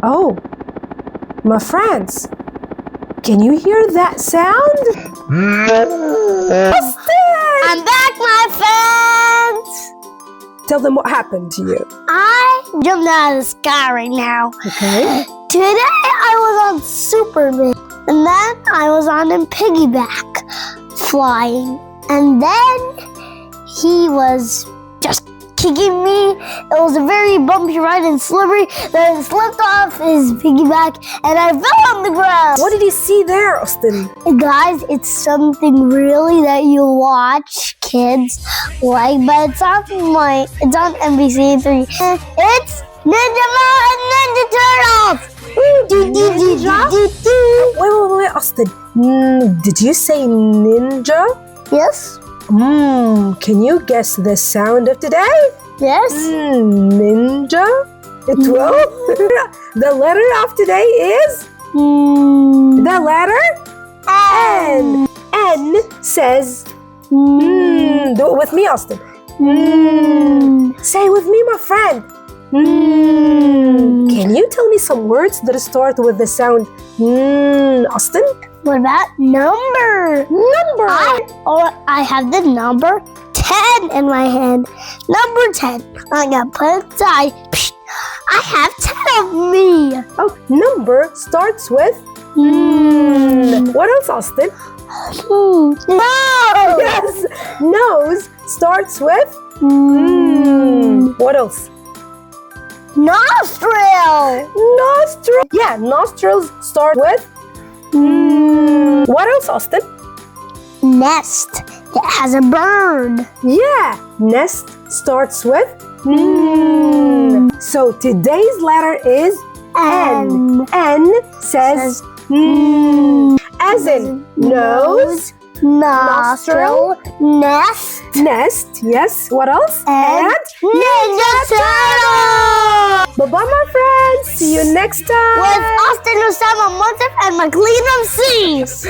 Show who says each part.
Speaker 1: Oh, my friends, can you hear that sound? Austin!
Speaker 2: I'm back, my friends!
Speaker 1: Tell them what happened to you.
Speaker 2: I jumped out of the sky right now.
Speaker 1: Okay.
Speaker 2: Today I was on Superman, and then I was on a piggyback flying, and then he was just kicking me. It was a very bumpy ride and slippery. Then I slipped off his piggyback and I fell on the ground.
Speaker 1: What did you see there, Austin?
Speaker 2: Guys, it's something really that you watch kids like, but it's on NBC3. It's Ninja Mountain Ninja Turtles.
Speaker 1: Wait, Austin. Did you say ninja?
Speaker 2: Yes.
Speaker 1: Can you guess the sound of today?
Speaker 2: Yes.
Speaker 1: Ninja? It will? The letter of today is? The letter? N. N says, Do it with me, Austin. Say it with me, my friend. Can you tell me some words that start with the sound Austin?
Speaker 2: What about number?
Speaker 1: Number.
Speaker 2: I have the number 10 in my hand. Number 10. I'm gonna put it aside. I have 10 of me.
Speaker 1: Oh, number starts with What else, Austin?
Speaker 2: No.
Speaker 1: Yes. Nose starts with What else?
Speaker 2: Nostril.
Speaker 1: Nostril. Yeah, nostrils start with What else, Austin?
Speaker 2: Nest. It has a bird.
Speaker 1: Yeah, nest starts with So today's letter is N. N says as in nose,
Speaker 2: nostril, nest,
Speaker 1: nest. Yes. What else?
Speaker 2: and Ninja Turtle.
Speaker 1: Bye-bye, my friends. See you next time.
Speaker 2: With Austin Osama Montef and McLean C's.